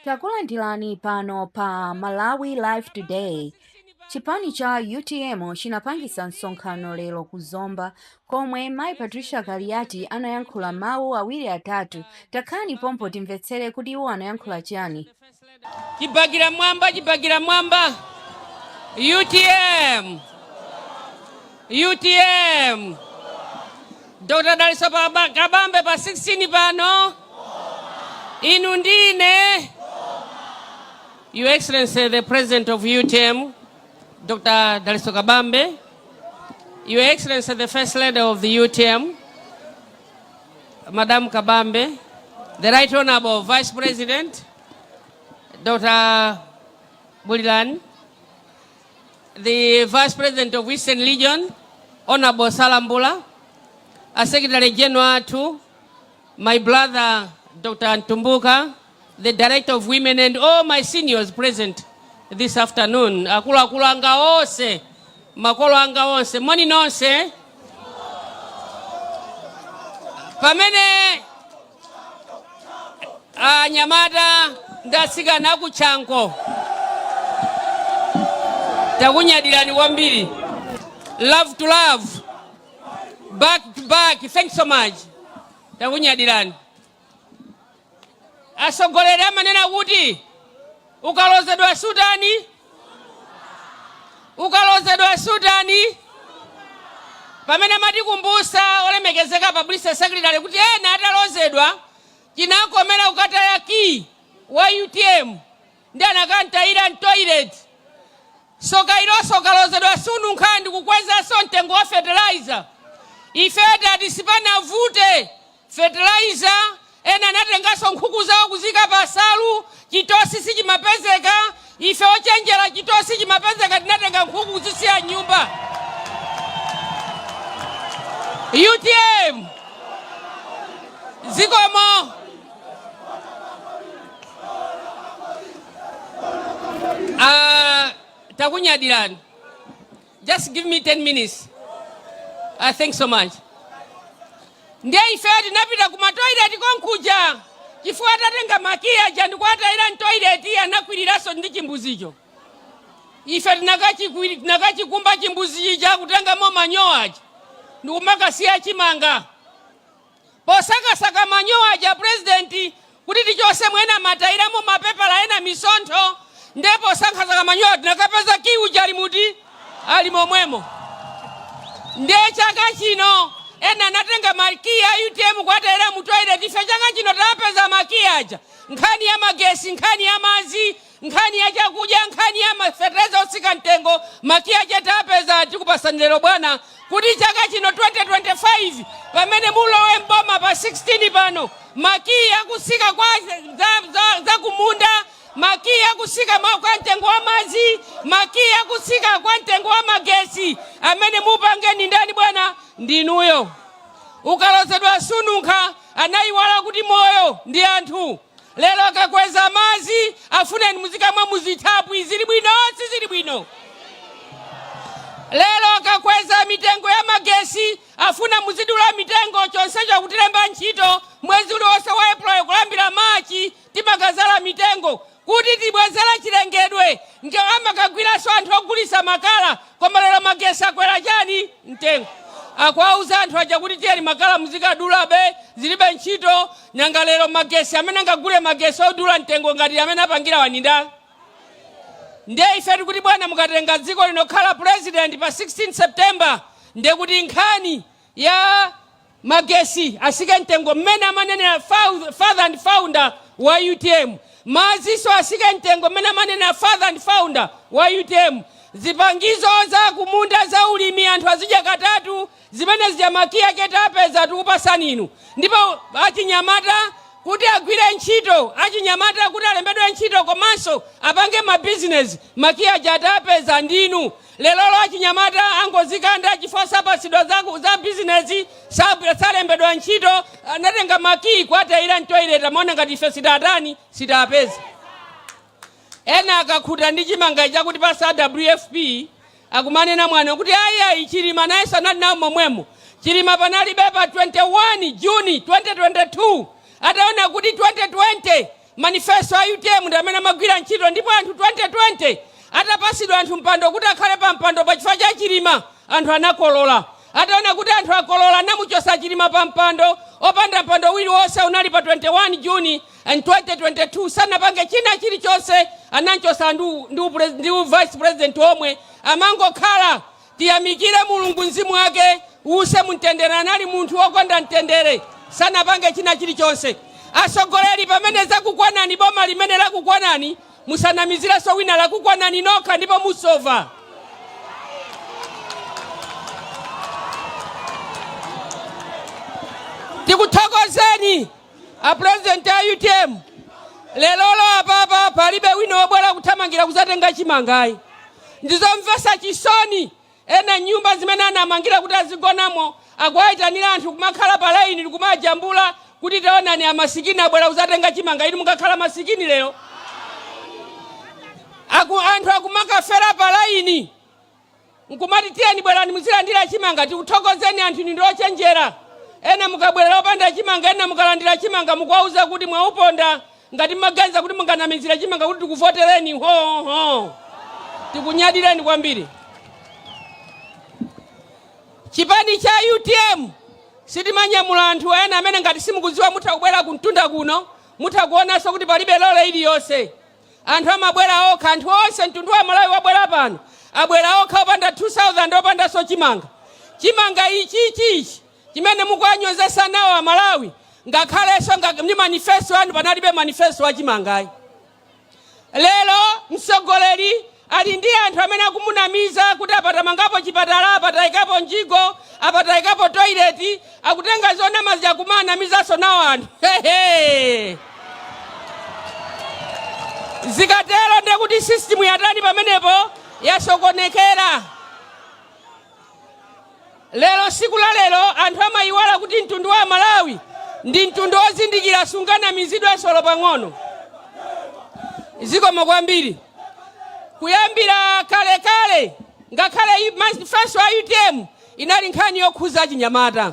Takulandirani pano pa Malawi Live Today. Chipani cha UTM chinapangisa msonkhano lero kuzomba komwe Mai Patricia Galiati anayankhula mawu awiri atatu. Takhani pompo timvetsere kuti iwo anayankhula chani. Chibagira mwamba. UTM. Dr. Daliso Kabambe pa 16 pano. Inundine. Your Excellency, the President of UTM, Dr. Daliso Kabambe. Your Excellency, the First Lady of the UTM, Madam Kabambe. The Right Honorable Vice President, Dr. Bulilan. The Vice President of Eastern Region, Honorable Salambula. A Secretary General to my brother, Dr. Ntumbuka, the Director of Women, and all my seniors present this afternoon. Akula anga ose, makolo anga ose, moni nonse. Pamene Nyamata ndasiga naku chanko. Takunya dilani wambiri. Love to love. Back to back. Thanks so much. Takunya dilani. Asogolera manena kuti ukalozedwa Sudani pamene matikumbusa olemekezeka publicity secretary kuti ena atalozedwa chinakomera ukataya ki wa UTM ndi anakantayira toilet sokairoso kalozedwa sunu nkhandi kukweza mtengo wa fertilizer ifeda atisipana vute fertilizer ena natengaso nkhuku zawo kuzika pasalu chitosi sichimapezeka ife ochenjera chitosi chimapezeka tinatenga nkhuku kuzisiya nyumba. UTM zikomo takunyadirani. Just give me 10 minutes. Thanks so much. Ndiye ife tinapita kuma toilet konkuja chifuata tenga makia jandi kwata ila toilet anakwiriraso ndi chimbuzicho. Ife tinakachikumba chimbuzichi cha kutenga mo manyowa aja ndikumaka siya chimanga posaka manyowa aja president kuti tichose mwena mataira mo mapepa la ena misontho ndipo saka manyowa tinakapeza kiu jali muti ali momwemo. Ndiye chaka chino ena natenga makia UTM kwatera mu toilet ife chaka chino tapeza makia aja nkhani ya magesi, nkhani ya mazi, nkhani ya chakudya, nkhani ya mafertilizer osika mtengo makia aja tapeza tikupasanilero bwana kuti chaka chino 2025 pamene mulowe mboma pa 16 pano makia kusika kwa za kumunda, makia kusika kwa mtengo wa mazi, makia kusika kwa mtengo wa magesi amene mupangeni ndani bwana ndinuyo. Ukalozedwa sununkha anayiwala kuti moyo ndi anthu. Lero akakweza mazi afuneni muzikamwa muzithapu zili bwino sizili bwino. Lero akakweza mitengo ya magesi afuna muzidula mitengo chonsecho kutilemba ntchito mwezi uliwonse wa April kulambira Machi timagazala mitengo kuti tibwezera chilengedwe nge amakagwiraso anthu ogulisa makala koma lero magesi akwera chani mtengo. Akwauza anthu aja kuti tiyeni makala muzikadula be zilibe ntchito nyanga lero magesi amene angagule magesi odula mtengo ngati amene apangira waninda. Ndiye ife tikuti bwana mukatenga dziko linokhala president pa 16 September ndiye kuti nkhani ya magesi asike mtengo mmene amanena father and founder wa UTM. Maziso asike mtengo mmene amanena father and founder wa UTM. Zipangizo za kumunda za ulimi anthu azidya katatu zimene zijamakia ketapeza tukupasani inu. Ndipo achinyamata kuti agwire ntchito, achinyamata kuti alembedwe ntchito komanso apange ma business makia jatapeza ndinu. Lero achinyamata angozikanda chifosa pasidwa za business salembedwa ntchito anatenga maki kwata ila toilet amona ngati ife sitatani sitapeza. Ena akakhuta ndi chimanga chakuti pasa WFP akumanena mwana kuti ayi chilima naye sanali nawo momwemo. Chilima panalibe pa 21 Juni 2022 ataona kuti 2020 manifesto a UTM ndi amene amagwira ntchito, ndipo anthu 2020 atapasidwa anthu mpando kuti akhale pa mpando pa chifukwa cha chilima, anthu anakolola. Ataona kuti anthu akolola anamuchosa chilima pa mpando, opanda mpando uliwonse unali pa 21 Juni 2022. Sanapange china chilichonse, ananchosa ndi vice president omwe amangokhala. Tiyamikire Mulungu mzimu wake use mtendere, anali munthu wokonda mtendere, sanapange china chilichonse. Asogoleri pamene zakukwanani, boma limene lakukwanani, musanamizireso wina lakukwanani nokha ndipo musova. Tikuthokozeni a president a UTM. Lelolo apapa palibe wina wobwera kuthamangira kuzatenga chimangayi. Ndizomvesa chisoni ena nyumba zimene anamangira kuti azigonamo akuwayitanira anthu kumakhala pa line kumajambula kuti taonani amasikini abwera kuzatenga chimanga. Inu mukakhala masikini lero anthu akumakafera pa line nkumati tiyeni bwerani muzilandira chimanga. Tikuthokozeni anthu inu ndochenjera. Ena mukabwera opanda chimanga, ena mukalandira chimanga mukwauza kuti mwauponda ngati maganiza kuti munganamizira chimanga kuti tikuvotereni ho. Tikunyadireni kwambiri. Chipani cha UTM sitimanyamula anthu ena amene ngati simukuziwa mutakubwera kuntunda kuno mutakuonanso kuti palibe lole iliyonse. Anthu amabwera okha, anthu onse mtundu wa Malawi wabwera pano abwera okha opanda 2000 opanda so chimanga. Chimanga ichi chimene mukwanyozesa nawo Malawi ngakhaleso ndi manifesto anu panalibe manifesto wa chimangayi. Lero msogoleri ali ndi anthu amene akumunamiza kuti apatamangapo chipatala, apatayikapo njigo, apatayikapo toilet, akutenga zona mazi akumanamizaso nawo anthu. Zikatero ndekuti system yatani pamenepo yasokonekera. Lero siku la lero anthu amayiwala kuti mtundu wa Malawi ndi mtundu ozindikira sungana mizidwa solo pang'ono. Zikomo kwambiri. Kuyambira kale ngakhale manifesto a UTM inali nkhani yokhuza Chinyamata.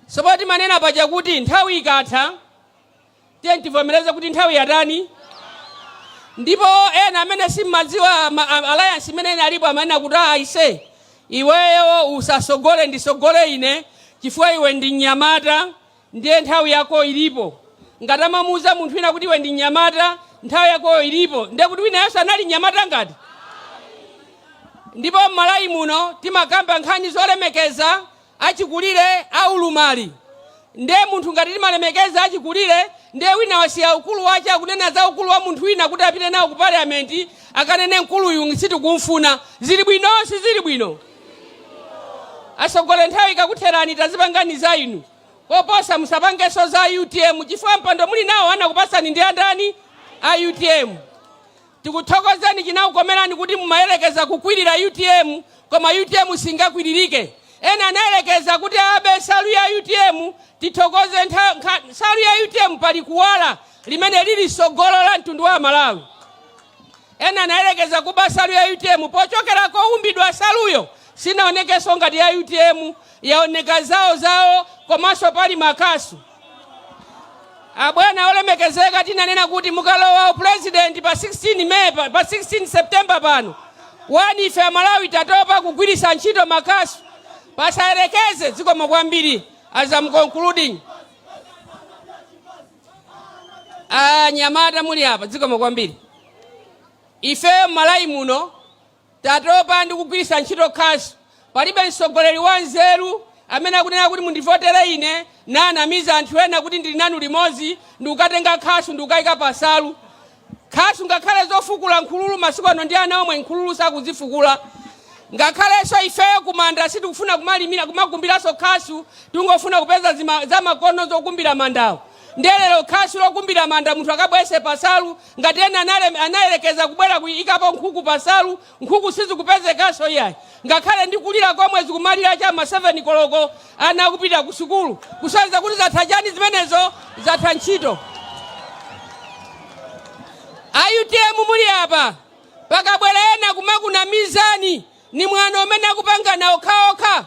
Sopoti manena paja kuti nthawi ikatha tiye tivomereze kuti nthawi yatani. Ndipo ena amene simmadziwa alliance imene inalipo amanena kuti aise iweyo usasogole ndisogole ine chifukwa iwe ndi Mnyamata ndiye nthawi yako ilipo. Ngati amamuuza munthu wina kuti iwe ndi Mnyamata nthawi yako ilipo, ndiye kuti wina yonse anali Mnyamata ngati. Ndipo Malawi muno timakamba nkhani zolemekeza achikulire aulumali. Ndiye munthu ngati timalemekeza achikulire ndiye wina wasiya ukulu wache akunena za ukulu wa munthu wina kuti apite nawo ku parliament akanene mkuluyu sitikumfuna. Zili bwino si zili bwino? Asogole nthawi ikakutherani tazipanganiza inu. Koposa musapangeso za UTM chifukwa mpando muli nawo anakupasani ndi andani a UTM. Tikuthokozeni chinaukomerani kuti mumayelekeza kukwirira UTM koma UTM singakwiririke. Ena anaelekeza kuti abe salu ya UTM tithokoze salu ya UTM pali kuwala limene lili sogolo la mtundu wa Malawi. Ena anaelekeza kuba salu ya UTM pochokera koumbidwa saluyo sinaonekeso ngati ya UTM yaoneka zawo komanso pali makasu. Abwana olemekezeka tinanena kuti mukalowa president pa 16 May pa 16 September pano wani ife Malawi tatopa kugwirisa ntchito makasu pasayerekeze. Zikomo kwambiri. As I'm concluding, Nyamata muli apa zikomo kwambiri. Ife Malawi muno tatopa ndi kugwirisa ntchito kasu. Palibe msogoleri wanzeru amene akunena kuti mundivotere ine nanamiza anthu ena kuti ndili nanu limodzi ndi ukatenga kasu ndi ukayika pasalu. Kasu ngakhale zofukula nkhululu masiku ano ndi ana omwe nkhululu sakuzifukula. Ngakhaleso ifeyo kumanda sitikufuna kumalimira kumakumbiraso kasu, tungofuna kupeza za makono zokumbira mandawo. Ndelero kasu lokumbira manda munthu akabwese pasalu ngati ena anaelekeza kubwera kuyikapo nkhuku pasalu, nkhuku sizikupezekaso yayi. Ngakhale ndikulira komwe zikumalira chama 7 koloko ana kupita ku sukulu kusanza kuti zathajani zimenezo zatha ntchito. UTM muli apa pakabwera ena kumakuna mizani ni mwana omene akupangana okhaokha.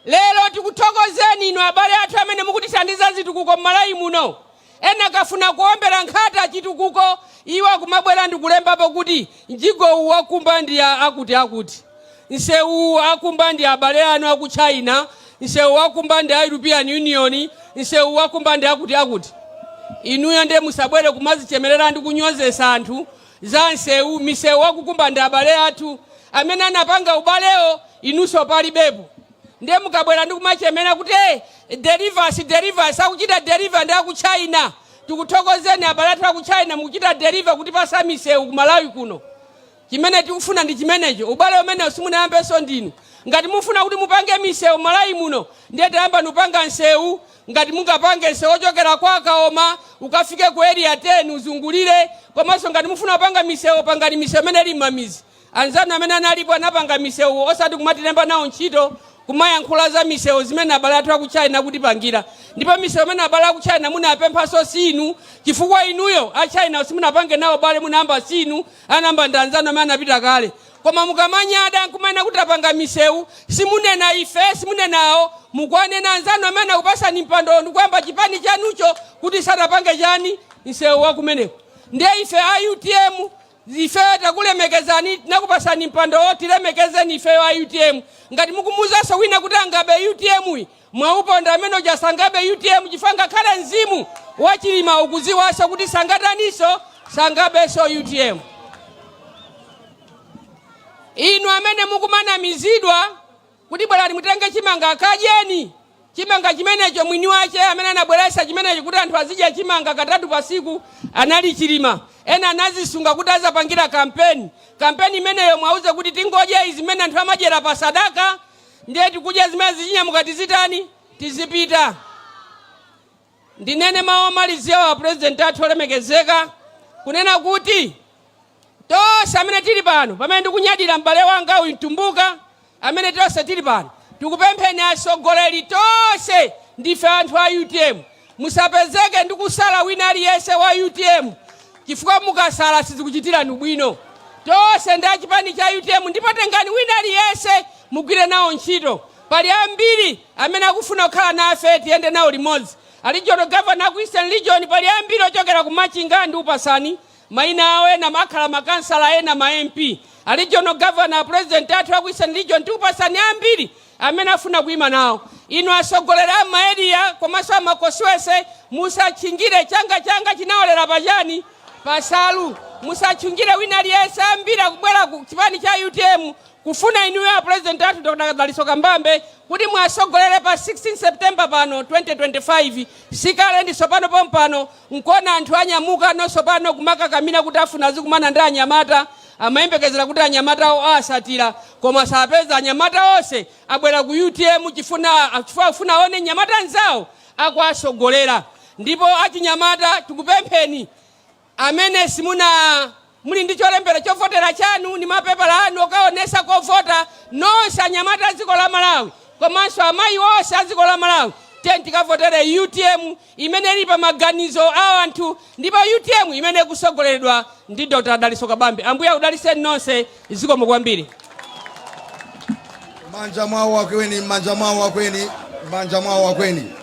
Lero tikuthokozeni inu abale athu amene mukutithandiza zitukuko Malawi muno. ena kafuna kuombera nkhata chitukuko iwa kumabwera ndikulembapo kuti njigo wakumba ndi akuti nsewu akumba ndi abale anu aku China, nsewu wakumba ndi European Union, nsewu wakumba ndi akuti inuyo nde musabwere kumazichemerera ndi kunyozesa anthu za nsewu. Misewu wakukumba ndi abale athu amene anapanga ubaleo inuso palibepo. Nde mukabwera ndi kumachemera kuti derivers akuchita deriva ndi aku China. Tikuthokozeni abale athu aku China mukuchita deriva kuti pasa misewu ku Malawi kuno. Chimene tikufuna ndi chimenecho. Ubale umene simunayambenso ndinu. Ngati mufuna kuti mupange misewu Malawi muno ndiye tayamba nupanga nsewu. Ngati mungapange nsewu ochokera kwa Kaoma ukafike ku area 10 uzungulire. Komanso ngati mufuna kupanga misewu pangani misewu imene ili mamizi. Anzanu amene analipo anapanga misewu osati kumatilemba nawo ntchito kumayankhula za misewu zimene abale athu aku China kuti pangira. Ndipo misewu imene abale aku China munapemphaso sinu chifukwa inuyo a China simunapange nawo bale munamba sinu anamba ndi anzanu amene anapita kale. Koma mukamanyada nkumana kuti apanga misewu simunena ife simunenawo mukwanena anzanu amene akupasani mpando ndikuyamba chipani chanucho kuti sanapange chani nsewu wakumeneko. Ndiye ife a UTM ife takulemekezani nakupasani mpando tilemekezeni ife a UTM. Ngati mukumuzaso wina kuti angabe UTM mwauponda amene ujasangabe UTM chifanga kale nzimu wachilima ukuziwaso kuti sangataniso sangabeso UTM. Inu amene mukumana mizidwa kuti bwerani mutenge chimanga akajeni. Chimanga chimenecho mwini wache amene anabweresa chimenecho kuti anthu azidya chimanga katatu pasiku anali chilima. Ena anazisunga kuti azapangira kampeni. Kampeni imeneyo mwauze kuti tingoje izimene anthu amajera pa sadaka ndiye tikudya zimene zinyamuka tizitani tizipita. Ndinene mawu omalizia wa president athu olemekezeka kunena kuti tonse amene tili pano pamene ndikunyadira m'bale wanga uyu Mtumbuka amene tonse tili pano tikupempheni asogoleri tonse ndife anthu a UTM musapezeke ndikusala wina aliyense wa UTM chifukwa mukasala sizikuchitirani bwino. Tonse ndi achipani cha UTM ndipo tengani wina aliyense mugwire nawo ntchito. Pali ambiri amene akufuna kukhala nafe tiyende nawo limodzi. Regional Governor ku Eastern Region pali ambiri ochokera ku Machinga ndi Upasani maina awo ena makhala makansala ena ma MP. Regional Governor President athu aku Eastern Region ndi Upasani ambiri amene afuna kuima nawo. Inu asogolera maeria komanso amakoswese musachingire changa chinaolera pachani pasalu. Musachungire wina aliyense ambiri akubwera ku chipani cha UTM kufuna inuyo ya President athu Dr. Daliso Mbambe kuti mwasogolere pa 16 September pano 2025 sikale ndi sopano pompano nkona anthu anyamuka no sopano kumaka kamina kuti afuna zikumana ndi anyamata amayembekezera kuti anyamata o asatira koma sapeza anyamata onse abwera ku UTM chifuna one nyamata nzawo akwasogolera. Ndipo achinyamata tikupempheni amene simuna muli ndi cholembera chovotera chanu ni mapepala anu okaonesa kovota nonse anyamata dziko la Malawi komanso amayi onse a dziko la Malawi tikavotere UTM imene ili pa maganizo a anthu ndipo UTM imene kusogoleredwa ndi Dr. Daliso Mbambe. Ambuya udaliseni nonse zikomo kwambiri. Manja mwawo wakweni.